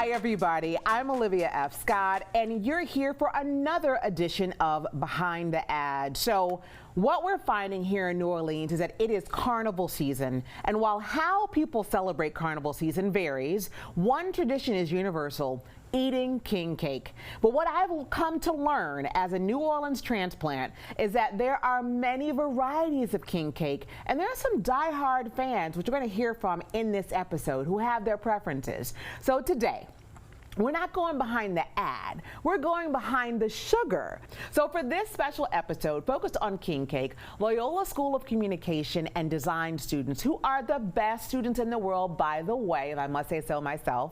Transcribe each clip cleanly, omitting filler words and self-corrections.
Hi, everybody. I'm Olivia F. Scott, and you're here for another edition of Behind the Ad. So what we're finding here in New Orleans is that it is carnival season. And while how people celebrate carnival season varies, one tradition is universal: eating king cake. But what I've come to learn as a New Orleans transplant is that there are many varieties of king cake, and there are some diehard fans, which we're going to hear from in this episode, who have their preferences. So today, we're not going behind the ad, we're going behind the sugar. So for this special episode focused on king cake, Loyola School of Communication and Design students, who are the best students in the world, by the way, if I must say so myself,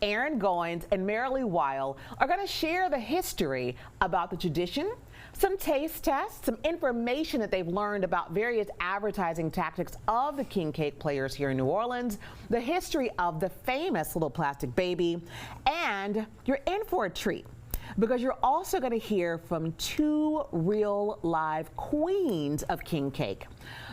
Eryn, Goines, and Merilee, Weil, are going to share the history about the tradition, some taste tests, some information that they've learned about various advertising tactics of the king cake players here in New Orleans, the history of the famous little plastic baby, and you're in for a treat, because you're also going to hear from two real live queens of king cake.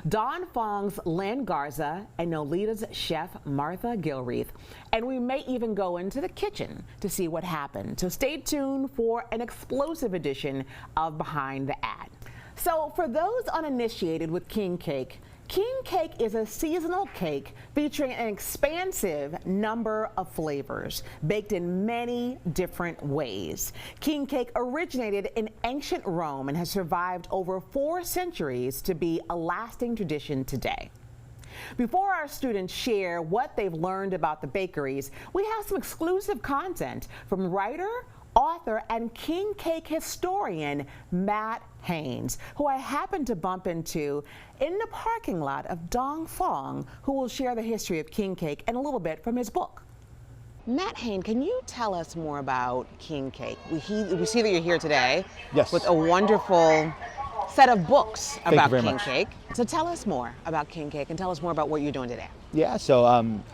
Phuong's Linh Garza and Nolita's chef Martha Gilreath. And we may even go into the kitchen to see what happened. So stay tuned for an explosive edition of Behind the Ad. So for those uninitiated with king cake is a seasonal cake featuring an expansive number of flavors, baked in many different ways. King cake originated in ancient Rome and has survived over 4 centuries to be a lasting tradition today. Before our students share what they've learned about the bakeries, we have some exclusive content from writer, author, and king cake historian Matt Haines, who I happened to bump into in the parking lot of Phuong, who will share the history of king cake and a little bit from his book. Matt Haines, can you tell us more about king cake? We see that you're here today, yes, with a wonderful set of books about king much. cake. So tell us more about king cake and tell us more about what you're doing today. Yeah, so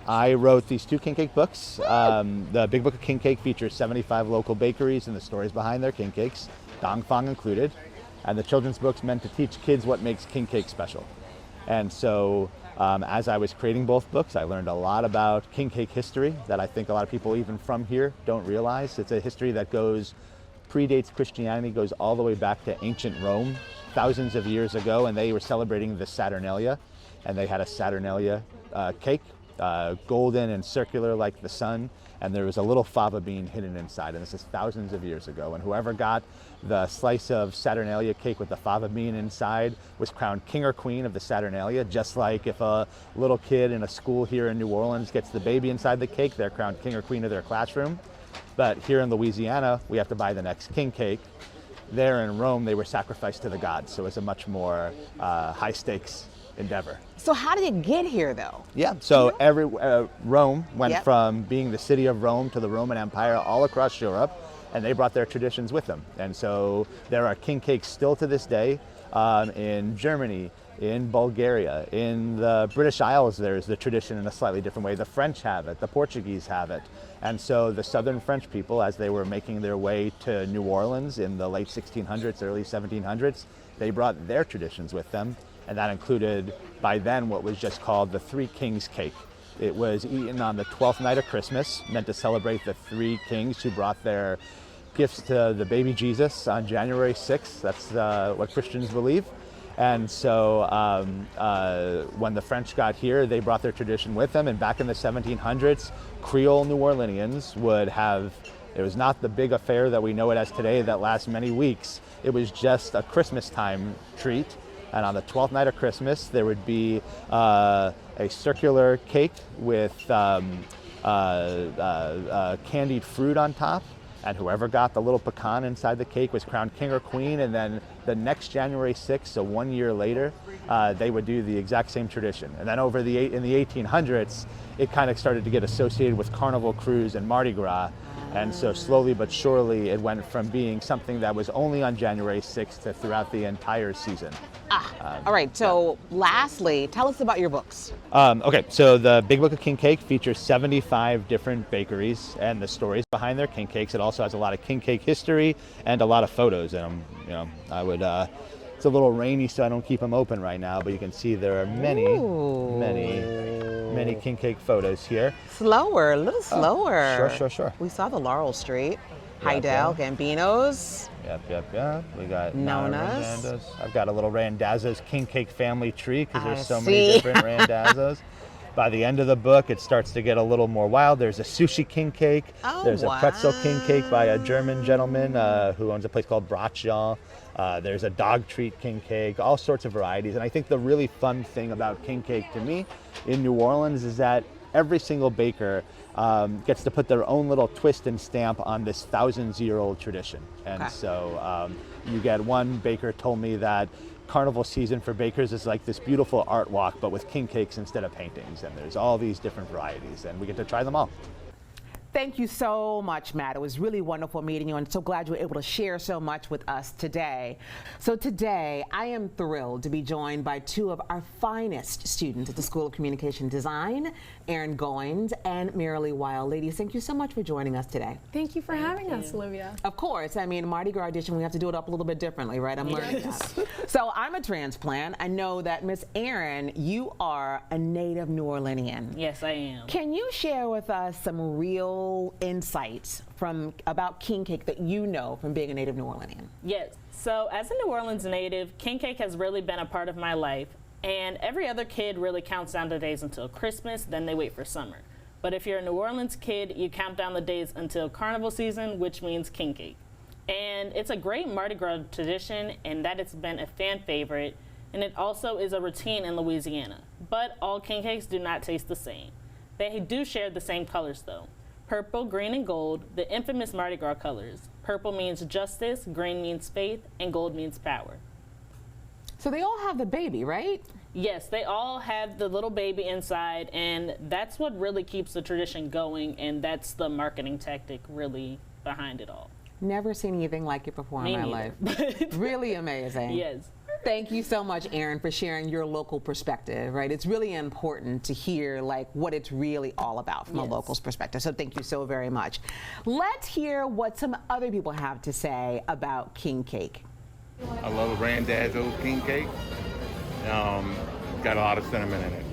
I wrote these 2 king cake books. The Big Book of King Cake features 75 local bakeries and the stories behind their king cakes, Phuong included. And the children's book's meant to teach kids what makes king cake special. And so as I was creating both books, I learned a lot about king cake history that I think a lot of people even from here don't realize. It's a history that predates Christianity, goes all the way back to ancient Rome, thousands of years ago, and they were celebrating the Saturnalia, and they had a Saturnalia cake, golden and circular like the sun, and there was a little fava bean hidden inside, and this is thousands of years ago, and whoever got the slice of Saturnalia cake with the fava bean inside was crowned king or queen of the Saturnalia, just like if a little kid in a school here in New Orleans gets the baby inside the cake, they're crowned king or queen of their classroom. But here in Louisiana, we have to buy the next king cake. There in Rome, they were sacrificed to the gods, so it's a much more high stakes endeavor. So how did it get here, though? Yeah, so Rome went from being the city of Rome to the Roman Empire all across Europe, and they brought their traditions with them. And so there are king cakes still to this day in Germany, in Bulgaria, in the British Isles. There's the tradition in a slightly different way. The French have it, the Portuguese have it. And so the southern French people, as they were making their way to New Orleans in the late 1600s, early 1700s, they brought their traditions with them. And that included, by then, what was just called the 3 Kings cake. It was eaten on the 12th night of Christmas, meant to celebrate the 3 kings who brought their gifts to the baby Jesus on January 6th. That's what Christians believe. And so when the French got here, they brought their tradition with them. And back in the 1700s, Creole New Orleanians would have, it was not the big affair that we know it as today that lasts many weeks. It was just a Christmas time treat. And on the 12th night of Christmas, there would be a circular cake with candied fruit on top. And whoever got the little pecan inside the cake was crowned king or queen. And then the next January 6th, so 1 year later, they would do the exact same tradition. And then in the 1800s, it kind of started to get associated with Carnival Cruise and Mardi Gras. And so slowly but surely, it went from being something that was only on January 6th to throughout the entire season. All right, so lastly, tell us about your books. Okay, so the Big Book of King Cake features 75 different bakeries and the stories behind their king cakes. It also has a lot of king cake history and a lot of photos. And it's a little rainy, so I don't keep them open right now, but you can see there are many many king cake photos here. Slower, a little slower. Sure. We saw the Laurel Street, Yep, Haydel, Gambino's. Yep. We got Nona's. Randazzo's. I've got a little Randazzo's king cake family tree because there's so see. many different Randazzo's. By the end of the book, it starts to get a little more wild. There's a sushi king cake. Oh, There's wow. a pretzel king cake by a German gentleman who owns a place called Bratschall. There's a dog treat king cake, all sorts of varieties. And I think the really fun thing about king cake to me in New Orleans is that every single baker gets to put their own little twist and stamp on this thousands-year-old tradition. And so you get one baker told me that carnival season for bakers is like this beautiful art walk, but with king cakes instead of paintings. And there's all these different varieties, and we get to try them all. Thank you so much, Matt. It was really wonderful meeting you, and so glad you were able to share so much with us today. So today, I am thrilled to be joined by two of our finest students at the School of Communication Design, Eryn Goines and Merilee Weil. Ladies, thank you so much for joining us today. Thank you for having us, Olivia. Of course. I mean, Mardi Gras edition, we have to do it up a little bit differently, right? I'm learning that. So I'm a transplant. I know that Miss Eryn, you are a native New Orleanian. Yes, I am. Can you share with us some real insights about king cake that you know from being a native New Orleanian? Yes. So as a New Orleans native, king cake has really been a part of my life. And every other kid really counts down the days until Christmas, then they wait for summer. But if you're a New Orleans kid, you count down the days until carnival season, which means king cake. And it's a great Mardi Gras tradition, and that it's been a fan favorite. And it also is a routine in Louisiana. But all king cakes do not taste the same. They do share the same colors though. Purple, green, and gold, the infamous Mardi Gras colors. Purple means justice, green means faith, and gold means power. So they all have the baby, right? Yes, they all have the little baby inside, and that's what really keeps the tradition going, and that's the marketing tactic really behind it all. Never seen anything like it before in my life. Really amazing. Yes. Thank you so much, Eryn, for sharing your local perspective, right? It's really important to hear like what it's really all about from a local's perspective. So thank you so very much. Let's hear what some other people have to say about king cake. I love Randazzo king cake. Got a lot of cinnamon in it.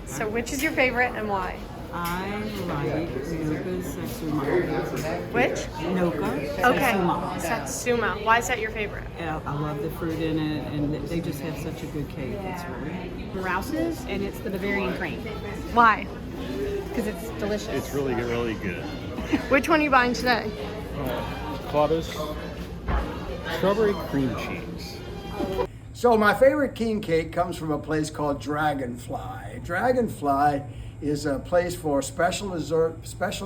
So which is your favorite and why? I like Noga's Satsuma. Which? Noga Okay. Satsuma. Satsuma. Why is that your favorite? Yeah, I love the fruit in it, and they just have such a good cake. It's really Rouse's, and it's the Bavarian cream Why? because it's delicious. It's really good. Which one are you buying today? Claudius, strawberry cream cheese. So my favorite king cake comes from a place called Dragonfly. Dragonfly is a place for special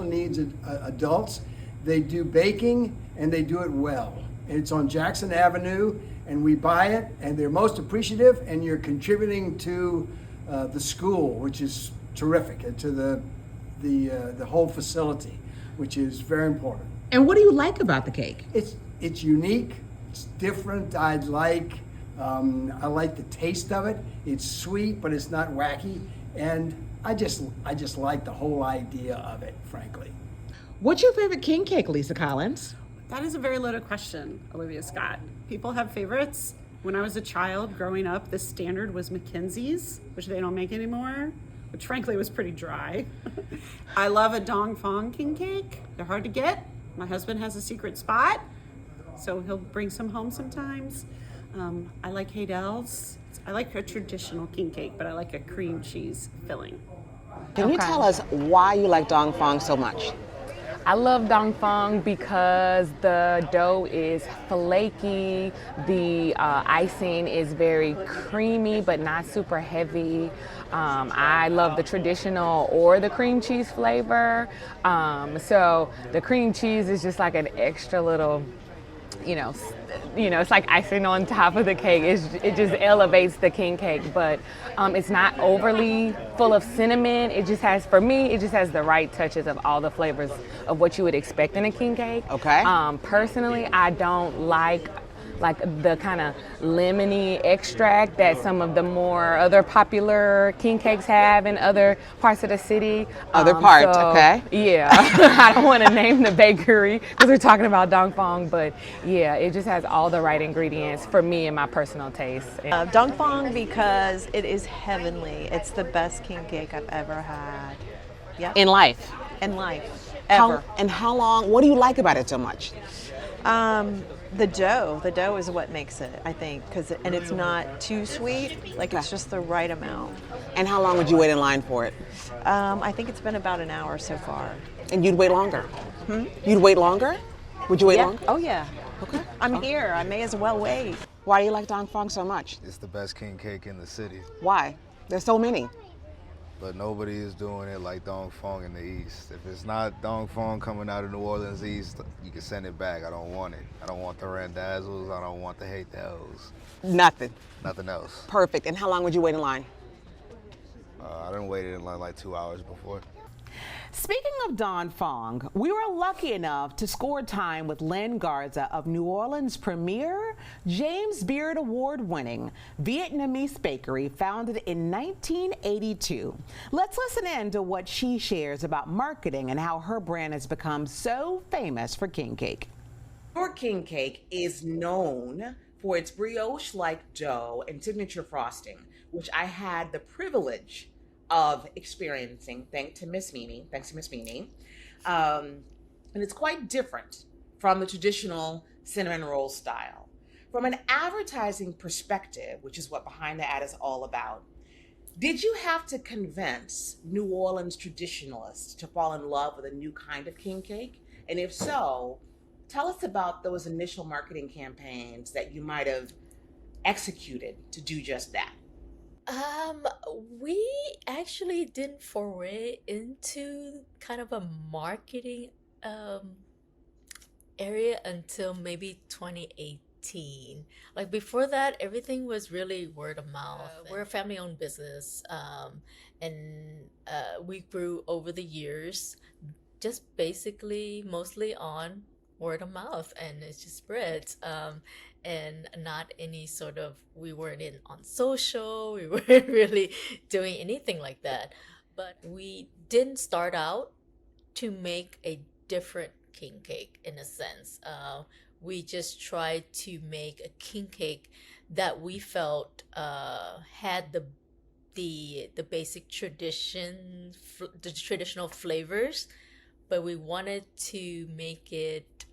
needs adults. They do baking and they do it well. And it's on Jackson Avenue, and we buy it, and they're most appreciative, and you're contributing to the school, which is terrific, and to the whole facility, which is very important. And what do you like about the cake? It's unique, it's different. I like the taste of it. It's sweet, but it's not wacky, and I just like the whole idea of it, frankly. What's your favorite king cake, Lisa Collins? That is a very loaded question, Olivia Scott. People have favorites. When I was a child growing up, the standard was Mackenzie's, which they don't make anymore, which frankly was pretty dry. I love a Dong Phuong king cake. They're hard to get. My husband has a secret spot, so he'll bring some home sometimes. I like Haydel's. I like a traditional king cake, but I like a cream cheese filling. Can you tell us why you like Dong Phuong so much? I love Dong Phuong because the dough is flaky, the icing is very creamy but not super heavy. I love the traditional or the cream cheese flavor. So the cream cheese is just like an extra little, it's like icing on top of the cake. It just elevates the king cake, but it's not overly full of cinnamon. It just has the right touches of all the flavors of what you would expect in a king cake. Okay. Personally, I don't like like the kind of lemony extract that some of the more other popular king cakes have in other parts of the city. Other parts, okay. Yeah, I don't want to name the bakery because we're talking about Dong Phuong, but yeah, it just has all the right ingredients for me and my personal taste. Dong Phuong because it is heavenly. It's the best king cake I've ever had. Yep. In life? In life, ever. How long, what do you like about it so much? The dough is what makes it, I think, and it's not too sweet, like it's just the right amount. And how long would you wait in line for it? I think it's been about an hour so far. And you'd wait longer? You'd wait longer? Would you wait longer? Oh yeah. Okay. I'm here, I may as well wait. Why do you like Dong Phuong so much? It's the best king cake in the city. Why? There's so many. But nobody is doing it like Dong Phuong in the East. If it's not Dong Phuong coming out of New Orleans East, you can send it back. I don't want it. I don't want the Randazzos. I don't want the Haydels. Nothing. Nothing else. Perfect. And how long would you wait in line? I didn't wait in line like 2 hours before. Speaking of Dong Phuong, we were lucky enough to score time with Linh Garza of New Orleans' premier James Beard Award-winning Vietnamese bakery founded in 1982. Let's listen in to what she shares about marketing and how her brand has become so famous for king cake. Your king cake is known for its brioche-like dough and signature frosting, which I had the privilege of experiencing thanks to Miss Mimi. And it's quite different from the traditional cinnamon roll style. From an advertising perspective, which is what Behind the Ad is all about, did you have to convince New Orleans traditionalists to fall in love with a new kind of king cake? And if so, tell us about those initial marketing campaigns that you might have executed to do just that. We actually didn't foray into kind of a marketing area until maybe 2018. Like before that, everything was really word of mouth. We're a family-owned business, and we grew over the years, just basically mostly on word of mouth, and it just spreads. And not any sort of, we weren't on social, we weren't really doing anything like that. But we didn't start out to make a different king cake in a sense. We just tried to make a king cake that we felt had the basic tradition, the traditional flavors, but we wanted to make it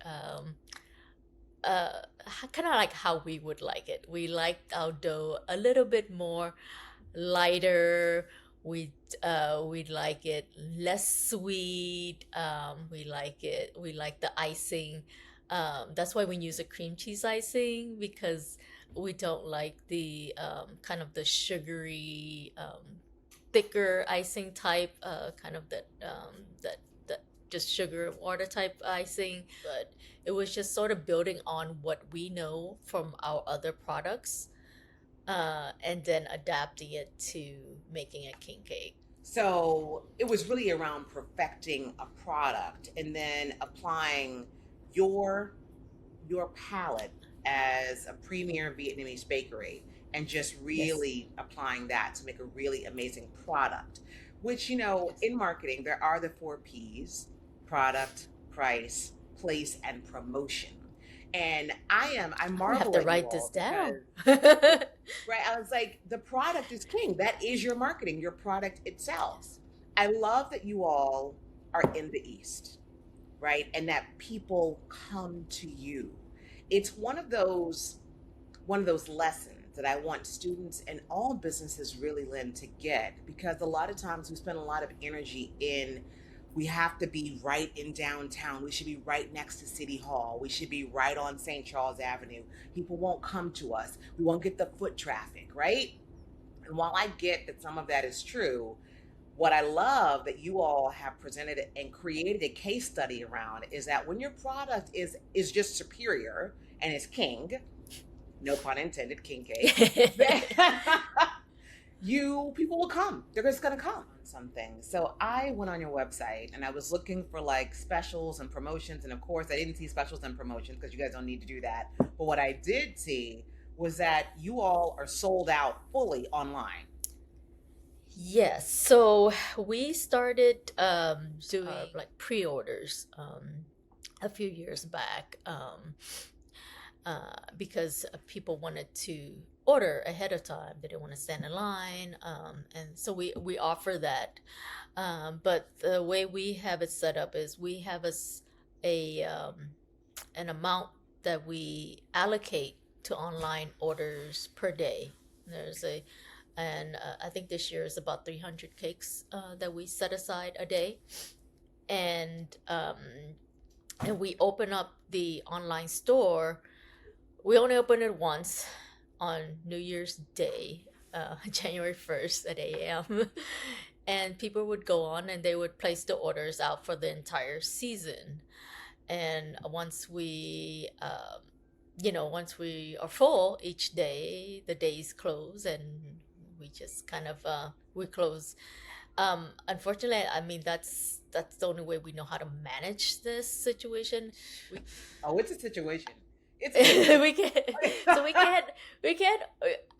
kind of like how we would like it. We liked our dough a little bit more lighter. We'd like it less sweet. We like the icing. That's why we use a cream cheese icing, because we don't like the kind of the sugary, thicker icing type, kind of that just sugar and water type icing. But it was just sort of building on what we know from our other products, and then adapting it to making a king cake. So it was really around perfecting a product and then applying your palate as a premier Vietnamese bakery and just really applying that to make a really amazing product, which, in marketing, there are the 4 Ps: product, price, place, and promotion. And I marvel. I have to write this down. Right, I was like, the product is king. That is your marketing, your product itself. I love that you all are in the East, right? And that people come to you. It's one of those lessons that I want students and all businesses really, Lynn, to get, because a lot of times we spend a lot of energy in, we have to be right in downtown. We should be right next to City Hall. We should be right on St. Charles Avenue. People won't come to us. We won't get the foot traffic, right? And while I get that some of that is true, what I love that you all have presented and created a case study around is that when your product is just superior and is king, no pun intended, king cake, people will come. They're just gonna come on something. So I went on your website and I was looking for like specials and promotions, and of course I didn't see specials and promotions because you guys don't need to do that. But what I did see was that you all are sold out fully online. Yes, so we started doing like pre-orders a few years back because people wanted to order ahead of time. They didn't want to stand in line, and so we offer that. But the way we have it set up is we have an amount that we allocate to online orders per day. I think this year is about 300 cakes that we set aside a day, and we open up the online store. We only open it once on New Year's Day, January 1st at 8 a.m. And people would go on and they would place the orders out for the entire season. And once we are full each day, the days close and we just kind of we close. Unfortunately, I mean that's the only way we know how to manage this situation. It's a situation. we can't.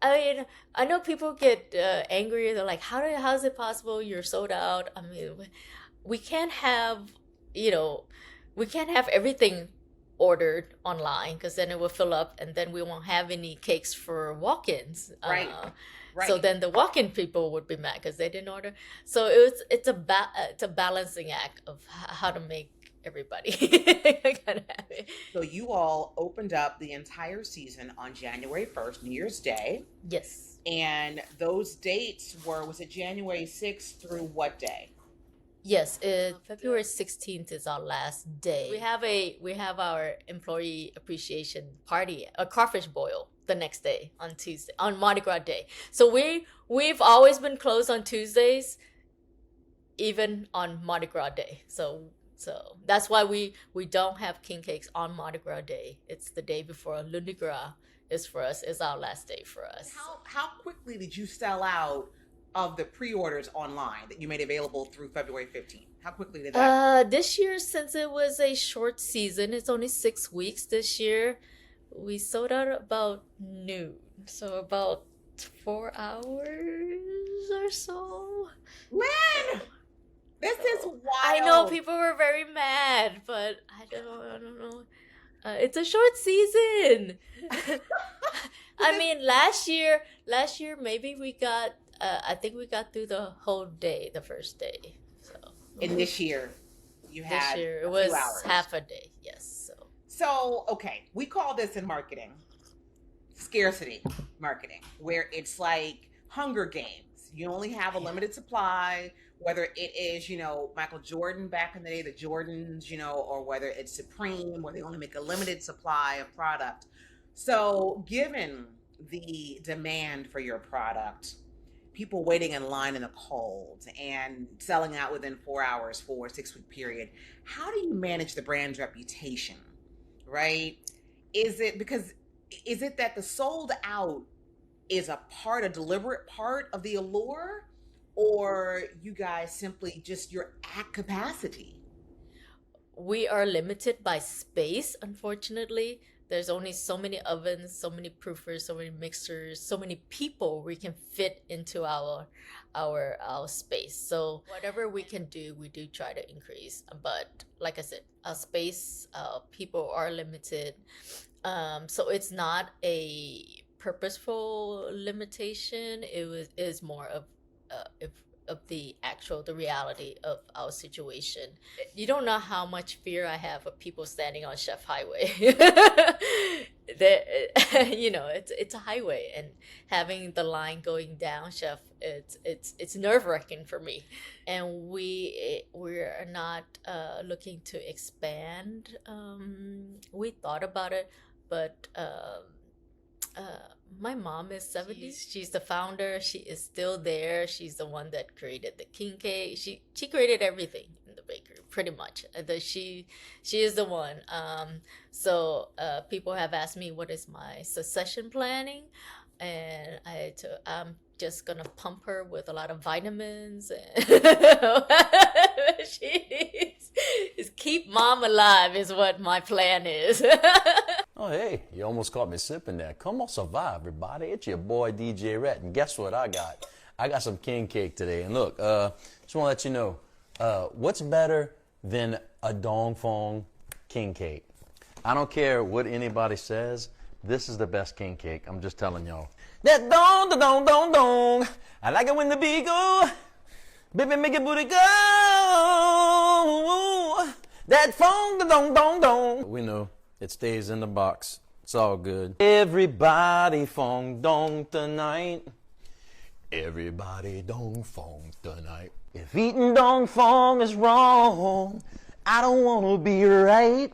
I mean, I know people get angry. They're like, how is it possible you're sold out? I mean, we can't have everything ordered online because then it will fill up and then we won't have any cakes for walk-ins. Right. So then the walk-in people would be mad because they didn't order. So it's a balancing act of how to make everybody kind of happy. So you all opened up the entire season on January 1st, New Year's Day. Yes. And those dates was it January 6th through what day? Yes, February 16th is our last day. We have our employee appreciation party, a crawfish boil the next day on Tuesday, on Mardi Gras Day. So we've always been closed on Tuesdays, even on Mardi Gras Day. So that's why we don't have king cakes on Mardi Gras Day. It's the day before Lundi Gras is our last day for us. How quickly did you sell out of the pre-orders online that you made available through February 15th? How quickly did that? This year, since it was a short season, it's only 6 weeks this year, we sold out about noon. So about 4 hours or so. Man! This is wild. I know people were very mad, but I don't know. It's a short season. I mean, last year maybe we got. I think we got through the whole day, the first day. So. And this year, it was half a day. Yes. So okay, we call this in marketing scarcity marketing, where it's like Hunger Games. You only have a limited supply. Whether it is, Michael Jordan back in the day, the Jordans, or whether it's Supreme, where they only make a limited supply of product. So given the demand for your product, people waiting in line in the cold and selling out within 4 hours for a 6-week period, how do you manage the brand's reputation, right? Is it that the sold out is a deliberate part of the allure? Or you guys simply just you're at capacity? We are limited by space, unfortunately. There's only so many ovens, so many proofers, so many mixers, so many people we can fit into our space. So whatever we can do, we do try to increase. But like I said, our space, people are limited. So it's not a purposeful limitation. It is more of the reality of our situation. You don't know how much fear I have of people standing on Chef Highway. It's a highway, and having the line going down Chef, it's nerve-wracking for me. And we're not looking to expand. We thought about it, but my mom is 70. She's the founder. She is still there. She's the one that created the king cake. She created everything in the bakery, pretty much. She is the one. So people have asked me what is my succession planning. and I'm just gonna pump her with a lot of vitamins. And she needs is keep mom alive is what my plan is. Oh, hey, you almost caught me sipping there. Come on, survive, everybody. It's your boy, DJ Rhett. And guess what I got? I got some king cake today. And look, just want to let you know, what's better than a Dong Phuong king cake? I don't care what anybody says. This is the best king cake. I'm just telling y'all. That dong, da dong, dong, dong. I like it when the beat go. Baby, make it booty go. That phone, da dong, dong, dong. We know. It stays in the box. It's all good. Everybody Phuong dong tonight. Everybody dong Phuong tonight. If eating dong Phuong is wrong, I don't want to be right.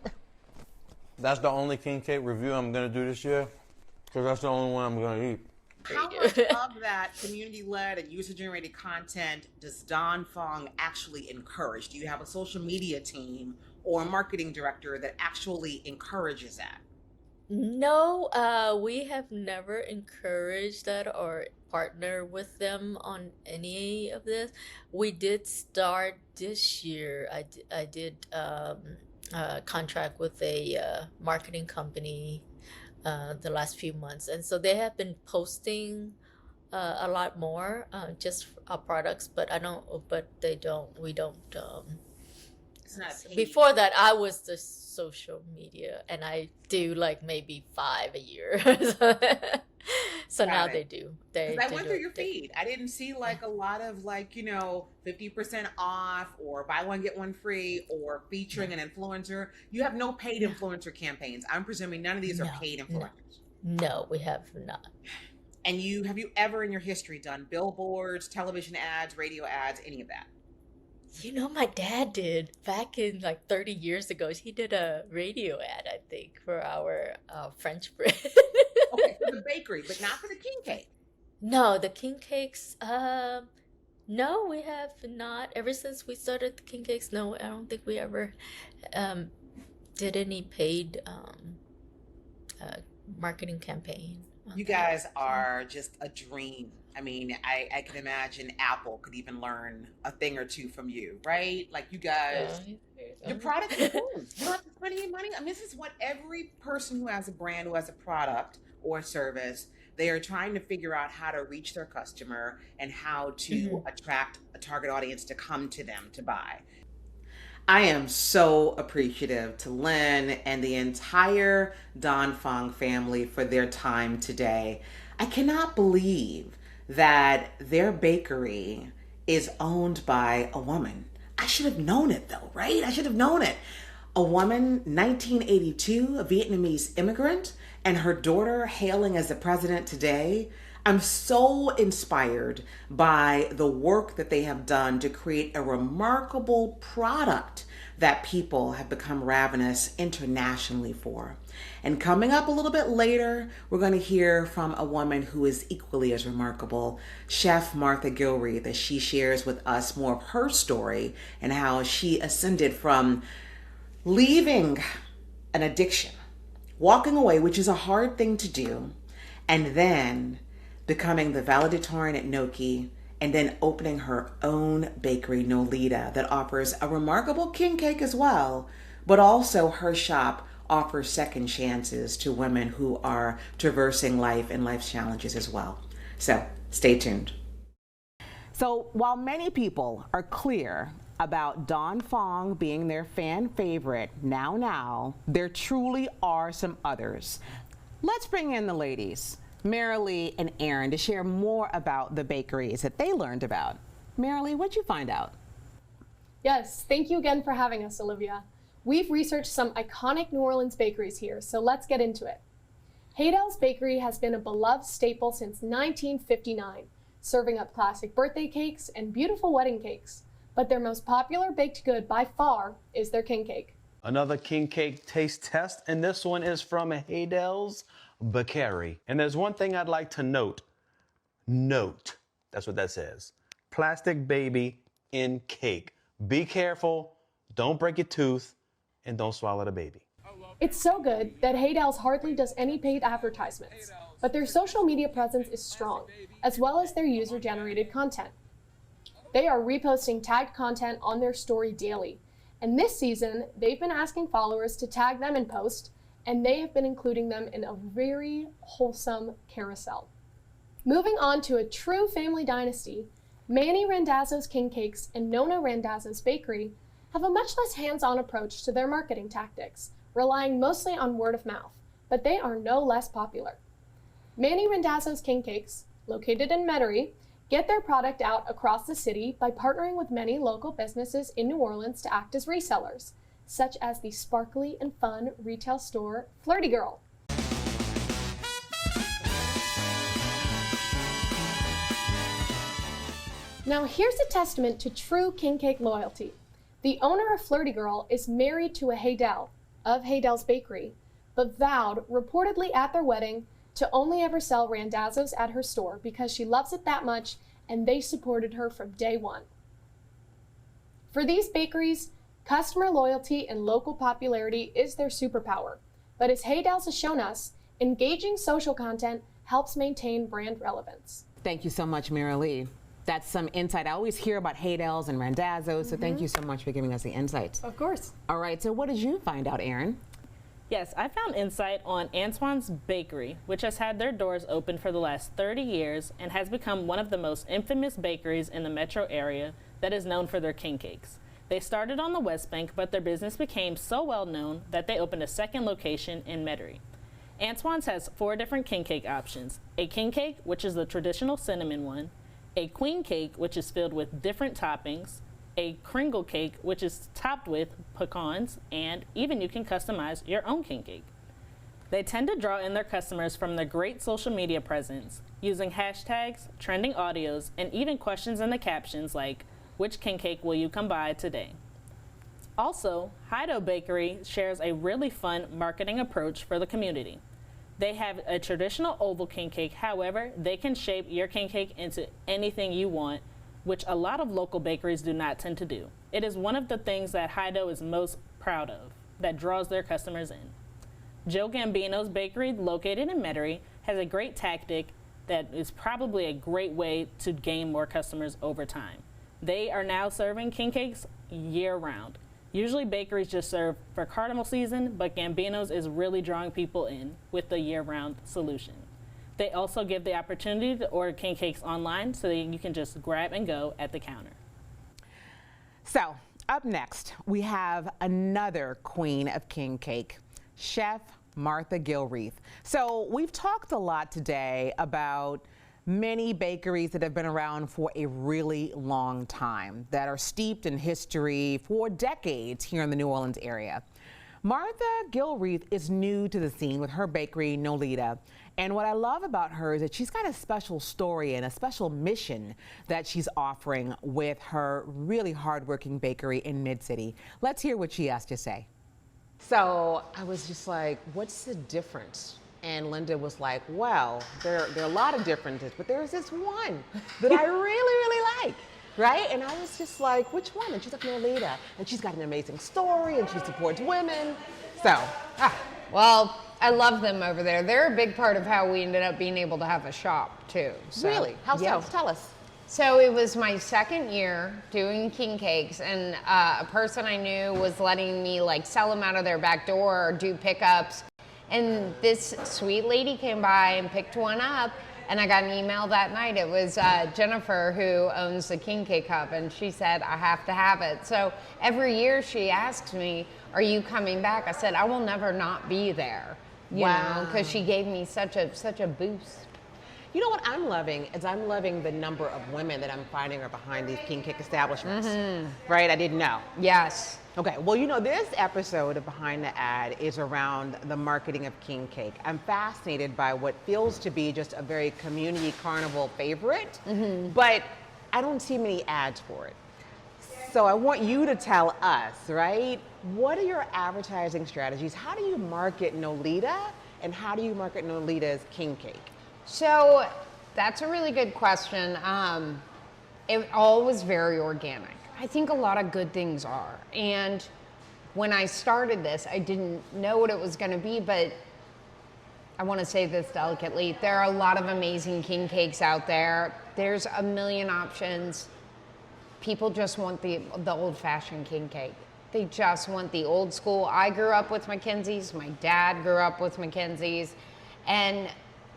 That's the only king cake review I'm going to do this year, because that's the only one I'm going to eat. How much of that community-led and user-generated content does Dong Phuong actually encourage? Do you have a social media team or a marketing director that actually encourages that? No, we have never encouraged that or partner with them on any of this. We did start this year. I did contract with a marketing company the last few months, and so they have been posting a lot more just our products, but we don't. It's not paid. Before that, I was the social media, and I do like maybe 5 a year. So now they do. I went through your feed. I didn't see like a lot of 50% off or buy one get one free or featuring an influencer. You have no paid influencer campaigns. I'm presuming none of these are paid influencers. No, we have not. And have you ever in your history done billboards, television ads, radio ads, any of that? You know, my dad did back in 30 years ago. He did a radio ad, I think, for our French bread. Okay, for the bakery, but not for the king cake. No, the king cakes. No, we have not. Ever since we started the king cakes, no, I don't think we ever did any paid marketing campaign. You guys are just a dream. I mean, I can imagine Apple could even learn a thing or two from you, right? Like you guys, your product is cool. You don't have to spend any money. I mean, this is what every person who has a brand, who has a product or service, they are trying to figure out how to reach their customer and how to attract a target audience to come to them to buy. I am so appreciative to Lynn and the entire Dong Phuong family for their time today. I cannot believe that their bakery is owned by a woman. I should have known it though, right? I should have known it. A woman, 1982, a Vietnamese immigrant, and her daughter hailing as the president today. I'm so inspired by the work that they have done to create a remarkable product that people have become ravenous internationally for. And coming up a little bit later, we're going to hear from a woman who is equally as remarkable, Chef Martha Gilreath, as she shares with us more of her story and how she ascended from leaving an addiction, walking away, which is a hard thing to do, and then becoming the valedictorian at Gnocchi, and then opening her own bakery, Nolita, that offers a remarkable king cake as well, but also her shop offers second chances to women who are traversing life and life's challenges as well. So stay tuned. So while many people are clear about Dong Phuong being their fan favorite now, there truly are some others. Let's bring in the ladies, Merilee and Eryn, to share more about the bakeries that they learned about. Merilee, what'd you find out? Yes, thank you again for having us, Olivia. We've researched some iconic New Orleans bakeries here, so let's get into it. Haydel's Bakery has been a beloved staple since 1959, serving up classic birthday cakes and beautiful wedding cakes. But their most popular baked good by far is their king cake. Another king cake taste test, and this one is from Haydel's Bakery. And there's one thing I'd like to note. Note. That's what that says. Plastic baby in cake. Be careful, don't break your tooth, and don't swallow the baby. It's so good that Haydel's hardly does any paid advertisements. but their social media presence is strong, as well as their user-generated content. They are reposting tagged content on their story daily, and this season, they've been asking followers to tag them in posts, and they have been including them in a very wholesome carousel. Moving on to a true family dynasty, Manny Randazzo's King Cakes and Nona Randazzo's Bakery have a much less hands-on approach to their marketing tactics, relying mostly on word of mouth, but they are no less popular. Manny Randazzo's King Cakes, located in Merilee, get their product out across the city by partnering with many local businesses in New Orleans to act as resellers, such as the sparkly and fun retail store Flirty Girl. Now here's a testament to true king cake loyalty. The owner of Flirty Girl is married to a Haydel of Haydel's Bakery, but vowed, reportedly at their wedding, to only ever sell Randazzos at her store because she loves it that much and they supported her from day one. For these bakeries, customer loyalty and local popularity is their superpower, but as Haydel's has shown us, engaging social content helps maintain brand relevance. Thank you so much, Merilee. That's some insight. I always hear about Haydel's and Randazzos, so thank you so much for giving us the insights. Of course. All right, so what did you find out, Eryn? Yes, I found insight on Antoine's Bakery, which has had their doors open for the last 30 years and has become one of the most infamous bakeries in the metro area that is known for their king cakes. They started on the West Bank, but their business became so well known that they opened a second location in Merilee. Antoine's has 4 different king cake options: a king cake, which is the traditional cinnamon one, a queen cake, which is filled with different toppings, a kringle cake, which is topped with pecans, and even you can customize your own king cake. They tend to draw in their customers from their great social media presence, using hashtags, trending audios, and even questions in the captions like, "Which king cake will you come by today?" Also, Haydel Bakery shares a really fun marketing approach for the community. They have a traditional oval king cake, however, they can shape your king cake into anything you want, which a lot of local bakeries do not tend to do. It is one of the things that Haydel is most proud of, that draws their customers in. Joe Gambino's Bakery, located in Merilee, has a great tactic that is probably a great way to gain more customers over time. They are now serving king cakes year-round. Usually bakeries just serve for carnival season, but Gambino's is really drawing people in with the year-round solution. They also give the opportunity to order king cakes online so that you can just grab and go at the counter. So, up next, we have another queen of king cake, Chef Martha Gilreath. So, we've talked a lot today about many bakeries that have been around for a really long time, that are steeped in history for decades here in the New Orleans area. Martha Gilreath is new to the scene with her bakery, Nolita. And what I love about her is that she's got a special story and a special mission that she's offering with her really hardworking bakery in Mid-City. Let's hear what she has to say. So I was just like, what's the difference? And Linda was like, well, there are a lot of differences, but there's this one that I really like, right? And I was just like, which one? And she's like, Nolita. And she's got an amazing story, and she supports women. So, Well, I love them over there. They're a big part of how we ended up being able to have a shop, too. So, really? How so? yes. Tell us. So it was my second year doing king cakes, and a person I knew was letting me like sell them out of their back door or do pickups. And this sweet lady came by and picked one up, and I got an email that night. It was Jennifer, who owns the King Cake Hub, and she said, I have to have it. So every year she asks me, are you coming back? I said, I will never not be there, you know, because she gave me such a boost. You know what I'm loving is I'm loving the number of women that I'm finding are behind these king cake establishments, right? I didn't know. Yes. Okay, well, you know, this episode of Behind the Ad is around the marketing of king cake. I'm fascinated by what feels to be just a very community carnival favorite, but I don't see many ads for it. So I want you to tell us, right? What are your advertising strategies? How do you market Nolita, and how do you market Nolita's king cake? So that's a really good question. It all was very organic. I think a lot of good things are. And when I started this, I didn't know what it was going to be, but I want to say this delicately. There are a lot of amazing king cakes out there. There's a million options. People just want the old-fashioned king cake. They just want the old school. I grew up with Mackenzie's. My dad grew up with Mackenzie's. And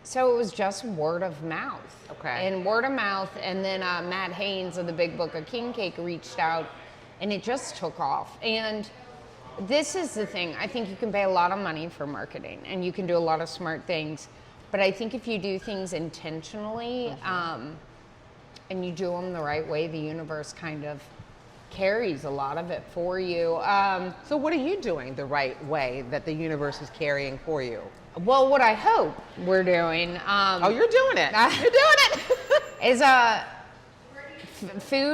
so it was just word of mouth. Okay. And word of mouth. And then Matt Haines of the Big Book of King Cake reached out, and it just took off. And this is the thing. I think you can pay a lot of money for marketing, and you can do a lot of smart things. But I think if you do things intentionally, and you do them the right way, the universe kind of carries a lot of it for you. So what are you doing the right way that the universe is carrying for you? Well, what I hope we're doing. Oh, you're doing it. You're doing it.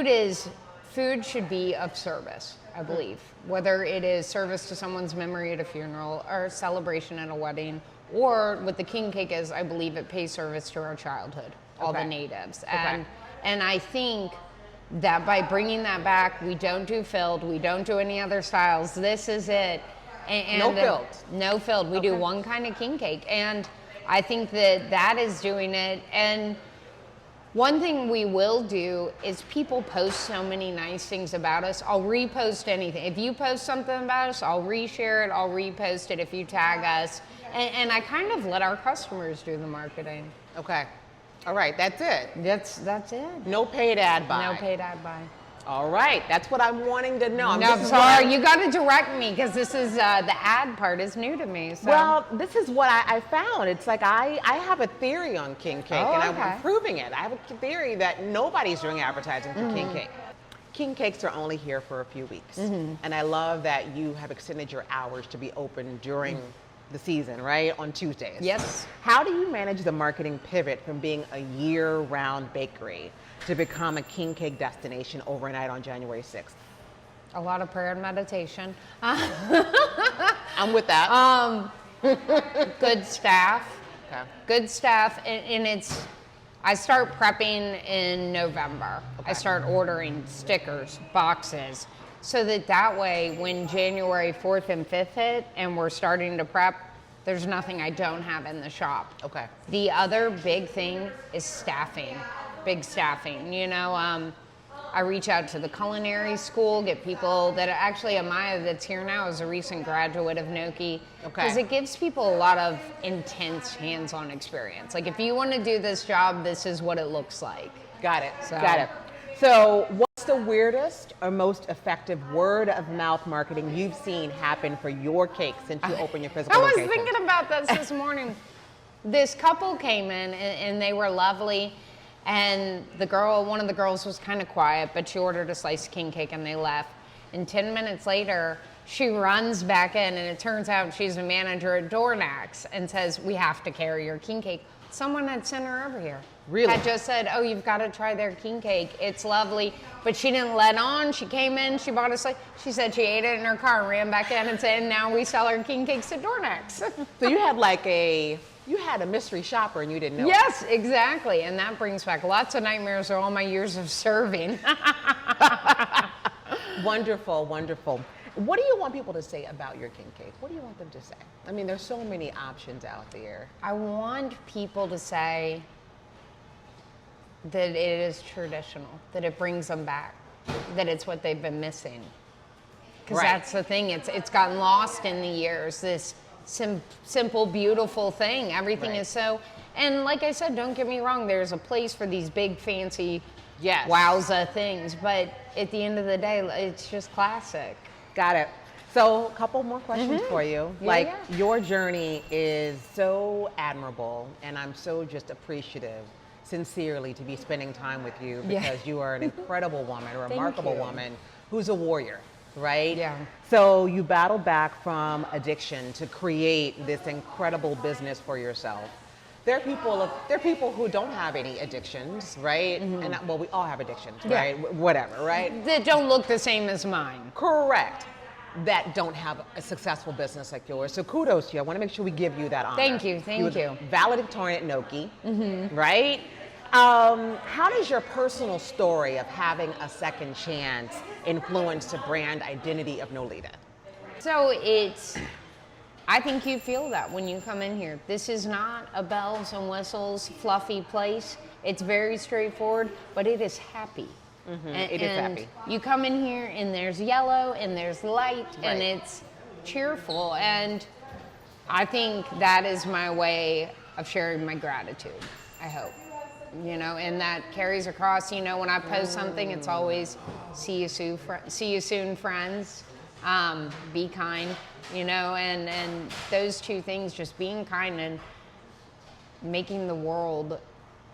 Is food should be of service, I believe. Whether it is service to someone's memory at a funeral or celebration at a wedding, or with the king cake is, I believe it pays service to our childhood, all the natives. And I think that by bringing that back, we don't do filled, we don't do any other styles. This is it. And no filled. No filled. We do one kind of king cake. And I think that is doing it. And one thing we will do is people post so many nice things about us. I'll repost anything. If you post something about us, I'll reshare it, I'll repost it if you tag us. And I kind of let our customers do the marketing. Okay. All right, that's it. That's it. No paid ad buy. No paid ad buy. All right, that's what I'm wanting to know. I'm sorry, you got to direct me because this is the ad part is new to me. So. Well, this is what I found. It's like I have a theory on king cake, and I'm proving it. I have a theory that nobody's doing advertising for king cake. King cakes are only here for a few weeks, and I love that you have extended your hours to be open during the season, right? On Tuesdays. Yes. How do you manage the marketing pivot from being a year-round bakery to become a king cake destination overnight on January 6th? A lot of prayer and meditation. I'm with that. Good staff. Okay. Good staff, and I start prepping in November. I start ordering stickers, boxes, so that way when January 4th and 5th hit and we're starting to prep, there's nothing I don't have in the shop. Okay. The other big thing is staffing, big staffing. You know, I reach out to the culinary school, get people that actually Amaya that's here now is a recent graduate of Gnocchi. Because it gives people a lot of intense hands-on experience. Like if you want to do this job, this is what it looks like. Got it. Got it. So what's the weirdest or most effective word of mouth marketing you've seen happen for your cake since you opened your physical location? I was thinking about this morning. This couple came in and they were lovely. And one of the girls was kind of quiet, but she ordered a slice of king cake and they left. And 10 minutes later, she runs back in and it turns out she's a manager at Dornax and says, we have to carry your king cake. Someone had sent her over here. Really? Had just said, oh, you've got to try their king cake. It's lovely. But she didn't let on. She came in, she bought a slice. She said she ate it in her car and ran back in and said, now we sell our king cakes at Dornax. So you had a mystery shopper and you didn't know. Yes, exactly. And that brings back lots of nightmares of all my years of serving. Wonderful, wonderful. What do you want people to say about your king cake? What do you want them to say? I mean, there's so many options out there. I want people to say that it is traditional, that it brings them back, that it's what they've been missing. Because that's the thing, it's gotten lost in the years, this simple, beautiful thing. Everything is so, and like I said, don't get me wrong, there's a place for these big, fancy, wowza things, but at the end of the day, it's just classic. Got it. So a couple more questions for you. Your journey is so admirable, and I'm so just appreciative, sincerely, to be spending time with you because you are an incredible woman, a remarkable woman who's a warrior, right? Yeah. So you battled back from addiction to create this incredible business for yourself. There are people who don't have any addictions, right? And well, we all have addictions, right? Whatever, right? That don't look the same as mine. Correct. That don't have a successful business like yours. So kudos to you. I want to make sure we give you that honor. Thank you, thank you. Valedictorian at Gnocchi, right? How does your personal story of having a second chance influence the brand identity of Nolita? So I think you feel that when you come in here. This is not a bells and whistles, fluffy place. It's very straightforward, but it is happy. It is happy. You come in here and there's yellow and there's light and it's cheerful. And I think that is my way of sharing my gratitude, I hope. You know, and that carries across. You know, when I post something, it's always see you soon, friends. Be kind, you know, and those two things, just being kind and making the world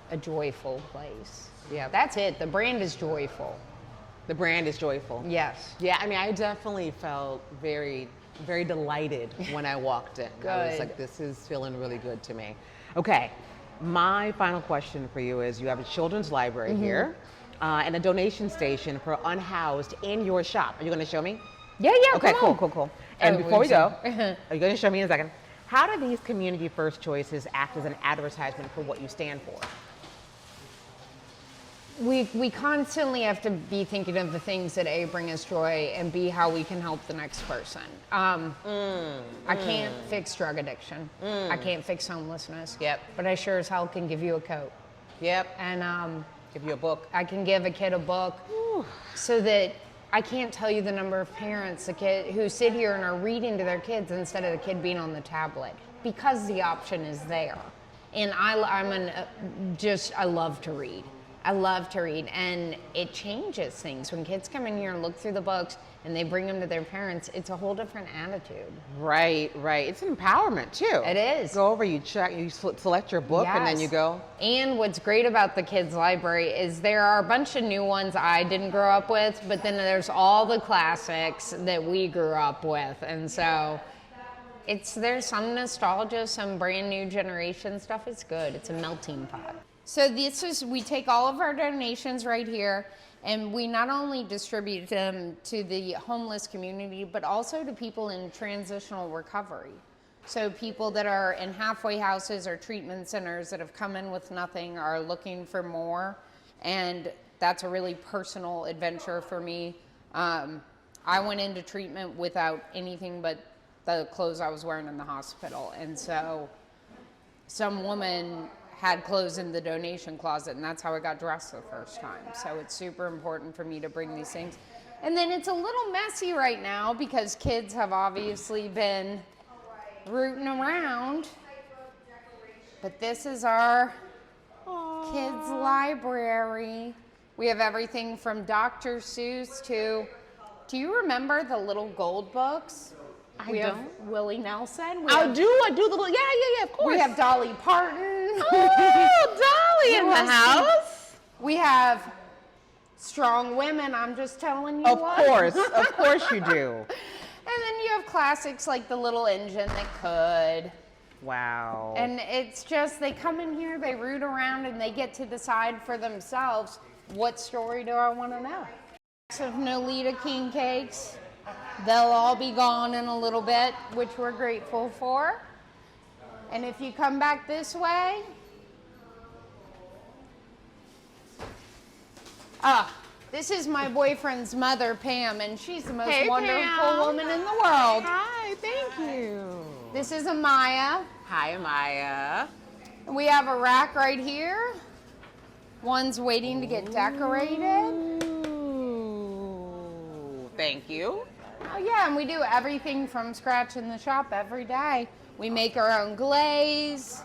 a joyful place. Yeah, that's it. The brand is joyful. The brand is joyful. Yes. Yeah, I mean, I definitely felt very, very delighted when I walked in. I was Good. like, this is feeling really good to me. Okay, my final question for you is, you have a children's library here and a donation station for unhoused in your shop. Are you going to show me? Yeah. Okay, come cool, on. cool. And Oh, before we we go, see. are you going to show me in a second? How do these community first choices act as an advertisement for what you stand for? We constantly have to be thinking of the things that A, bring us joy, and B, how we can help the next person. I can't fix drug addiction. I can't fix homelessness. Yep. But I sure as hell can give you a coat. Yep. And give you a book. I can give a kid a book so that I can't tell you the number of parents who sit here and are reading to their kids instead of the kid being on the tablet, because the option is there. And I love to read. I love to read, and it changes things. When kids come in here and look through the books and they bring them to their parents, it's a whole different attitude. Right. It's empowerment too. It is. Go over, you check, you select your book, and then you Yes. go. And what's great about the kids' library is there are a bunch of new ones I didn't grow up with, but then there's all the classics that we grew up with. And so there's some nostalgia, some brand new generation stuff. It's good. It's a melting pot. So we take all of our donations right here, and we not only distribute them to the homeless community, but also to people in transitional recovery. So people that are in halfway houses or treatment centers that have come in with nothing, are looking for more, and that's a really personal adventure for me. I went into treatment without anything but the clothes I was wearing in the hospital, and so some woman had clothes in the donation closet, and that's how I got dressed the first time. So it's super important for me to bring these things. And then it's a little messy right now because kids have obviously been rooting around, but this is our kids' library. We have everything from Dr. Seuss to, do you remember the little gold books? I We don't. have Willie Nelson. I do the little, yeah, of course. We have Dolly Parton. Oh, Dolly in the house. We have strong women, I'm just telling you Of what. course you do. And then you have classics like The Little Engine That Could. Wow. And it's just, they come in here, they root around, and they get to decide for themselves, what story do I want to know? Of Nolita king cakes. They'll all be gone in a little bit, which we're grateful for. And if you come back this way, this is my boyfriend's mother, Pam, and she's the most wonderful Pam. woman in the world. Hi, thank you. This is Amaya. Hi, Amaya. We have a rack right here. One's waiting to get decorated. Ooh, thank you. Oh yeah, and we do everything from scratch in the shop every day. We make our own glaze.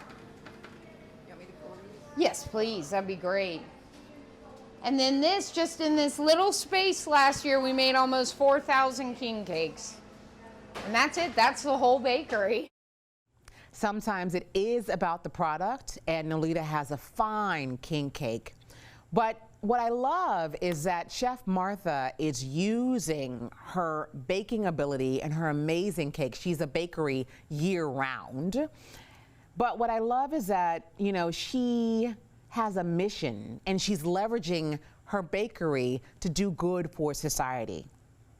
Yes, please, that'd be great. And then this, just in this little space last year, we made almost 4,000 king cakes. And that's it, that's the whole bakery. Sometimes it is about the product, and Nolita has a fine king cake. But what I love is that Chef Martha is using her baking ability and her amazing cake. She's a bakery year-round. But what I love is that, you know, she has a mission, and she's leveraging her bakery to do good for society.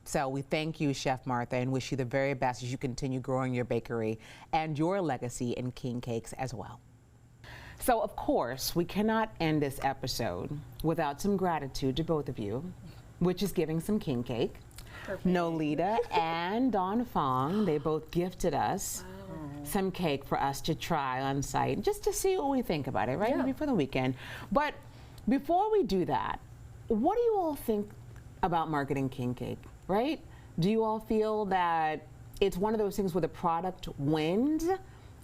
So we thank you, Chef Martha, and wish you the very best as you continue growing your bakery and your legacy in king cakes as well. So, of course, we cannot end this episode without some gratitude to both of you, which is giving some king cake. Perfect. Nolita and Phuong, they both gifted us some cake for us to try on site, just to see what we think about it, right? Yeah. Maybe for the weekend. But before we do that, what do you all think about marketing king cake, right? Do you all feel that it's one of those things where the product wins?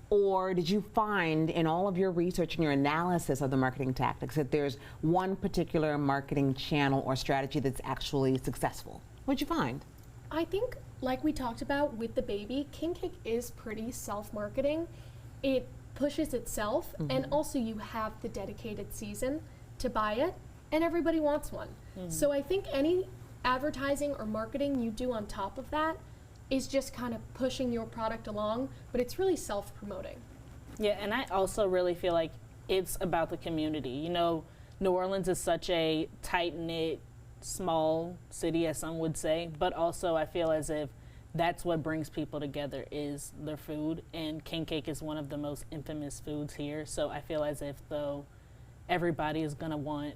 Or did you find in all of your research and your analysis of the marketing tactics that there's one particular marketing channel or strategy that's actually successful? What'd you find? I think, like we talked about with the baby, king cake is pretty self-marketing. It pushes itself, and also you have the dedicated season to buy it, and everybody wants one. So I think any advertising or marketing you do on top of that is just kind of pushing your product along, but it's really self-promoting. Yeah, and I also really feel like it's about the community. You know, New Orleans is such a tight-knit, small city, as some would say, but also I feel as if that's what brings people together is their food, and king cake is one of the most infamous foods here, so I feel as if though everybody is gonna want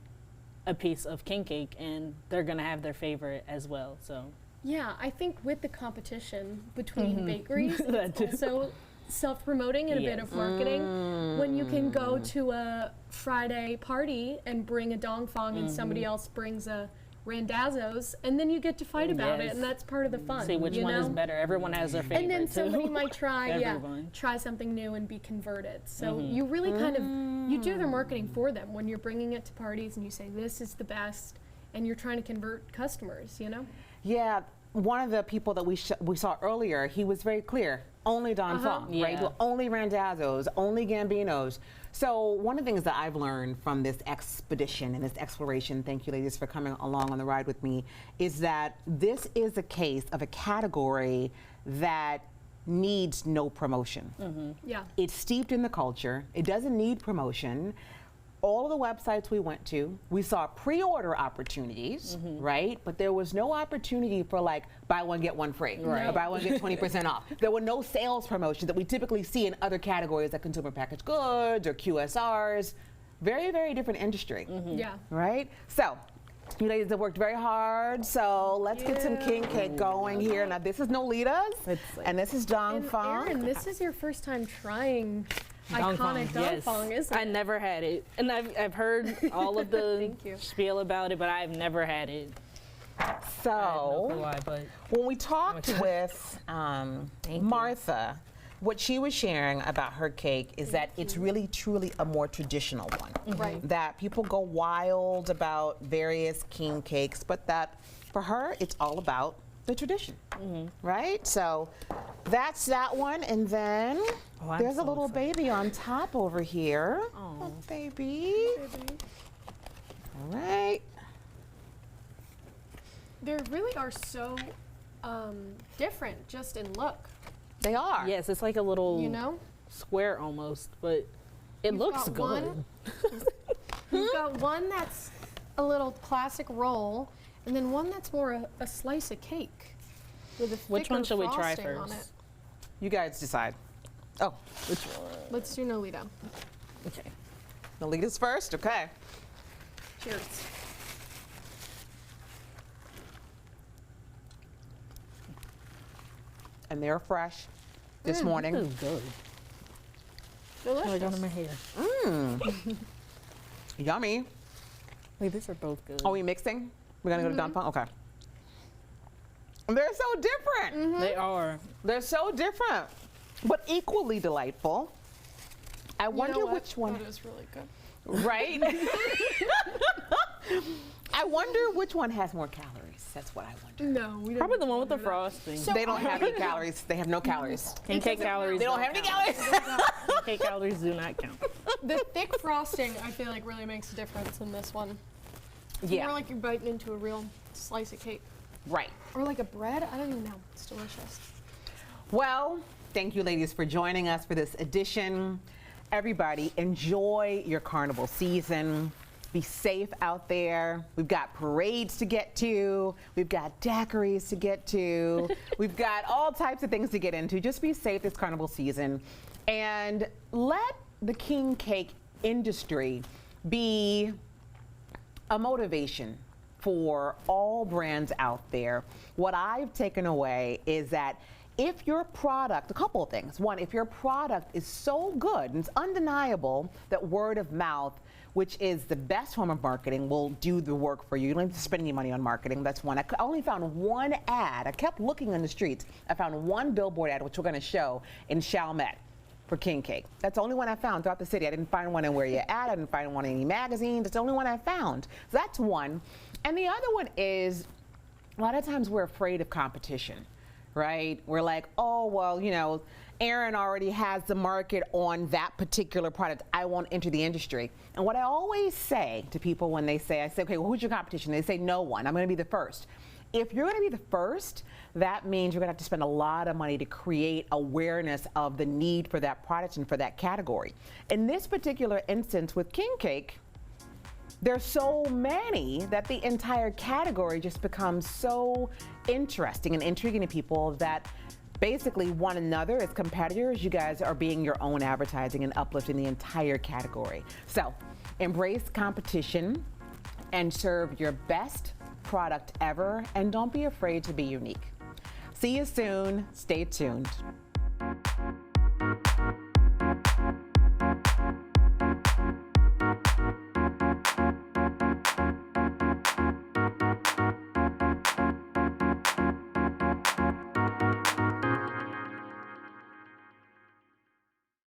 a piece of king cake and they're gonna have their favorite as well, so. Yeah, I think with the competition between bakeries, it's also self-promoting and a bit of marketing. When you can go to a Friday party and bring a dong fong and somebody else brings a Randazzo's, and then you get to fight about it, and that's part of the fun. See which one is better. Everyone has their favorite. And then somebody too. might try, try something new and be converted. So you really kind of, you do their marketing for them when you're bringing it to parties and you say, this is the best, and you're trying to convert customers, you know? Yeah, one of the people that we saw earlier, he was very clear. Only Don Fong, right? Yeah. Only Randazzo's, only Gambinos. So one of the things that I've learned from this expedition and this exploration, thank you ladies for coming along on the ride with me, is that this is a case of a category that needs no promotion. Yeah. It's steeped in the culture. It doesn't need promotion. All of the websites we went to, we saw pre-order opportunities, right? But there was no opportunity for like buy one, get one free, or buy one, get 20% off. There were no sales promotions that we typically see in other categories like consumer packaged goods or QSRs. Very, very different industry, Yeah. right? So, you ladies have worked very hard, so let's get some king cake going here. Now this is Nolita's, and this is Dong Fong. Eryn, this is your first time trying iconic Dong Fong, isn't it? I never had it, and I've heard all of the Thank you. spiel about it, but I've never had it. So, I have no clue why, but when we talked with Martha, what she was sharing about her cake is that it's really, truly a more traditional one. Right. That people go wild about various king cakes, but that for her, it's all about the tradition, right? So that's that one, and then there's a little baby on top over here. Oh, baby. All right. They really are so different just in look. They are. Yes, it's like a little You know? square almost, but it looks got good. one- You've got one that's a little classic roll, and then one that's more a slice of cake with a Which one thicker should we try frosting on first? it. You guys decide. Oh, Which one? Let's do Nolita. Okay. Nolita's first, okay. Cheers. And they're fresh this morning. This is good. Delicious. Oh, I got in my hair. Yummy. Wait, these are both good. Are we mixing? We're gonna go to Don Fong? Okay. They're so different. They are. They're so different, but equally delightful. I wonder which one. That is really good. Right? I wonder which one has more calories. That's what I wonder. No, we don't. Probably the one with the frosting. They don't have any calories. They have no calories. King cake calories. They don't have any calories. King cake calories do not count. The thick frosting, I feel like, really makes a difference in this one. Yeah. More like you're biting into a real slice of cake. Right. Or like a bread. I don't even know. It's delicious. Well, thank you ladies for joining us for this edition. Everybody, enjoy your carnival season. Be safe out there. We've got parades to get to. We've got daiquiris to get to. We've got all types of things to get into. Just be safe this carnival season. And let the king cake industry be a motivation for all brands out there. What I've taken away is that if your product, a couple of things. One, if your product is so good, and it's undeniable that word of mouth, which is the best form of marketing, will do the work for you. You don't have to spend any money on marketing. That's one. I only found one ad. I kept looking on the streets. I found one billboard ad, which we're going to show in Chalmette for king cake. That's the only one I found throughout the city. I didn't find one in Where You At. I didn't find one in any magazines. It's the only one I found. So that's one. And the other one is, a lot of times we're afraid of competition, right? We're like, oh, well, you know, Eryn already has the market on that particular product. I won't enter the industry. And what I always say to people when they say, I say, okay, well, who's your competition? They say, no one. I'm going to be the first. If you're going to be the first, that means you're going to have to spend a lot of money to create awareness of the need for that product and for that category. In this particular instance with king cake, there's so many that the entire category just becomes so interesting and intriguing to people that basically one another as competitors, you guys are being your own advertising and uplifting the entire category. So embrace competition and serve your best product ever, and don't be afraid to be unique. See you soon. Stay tuned.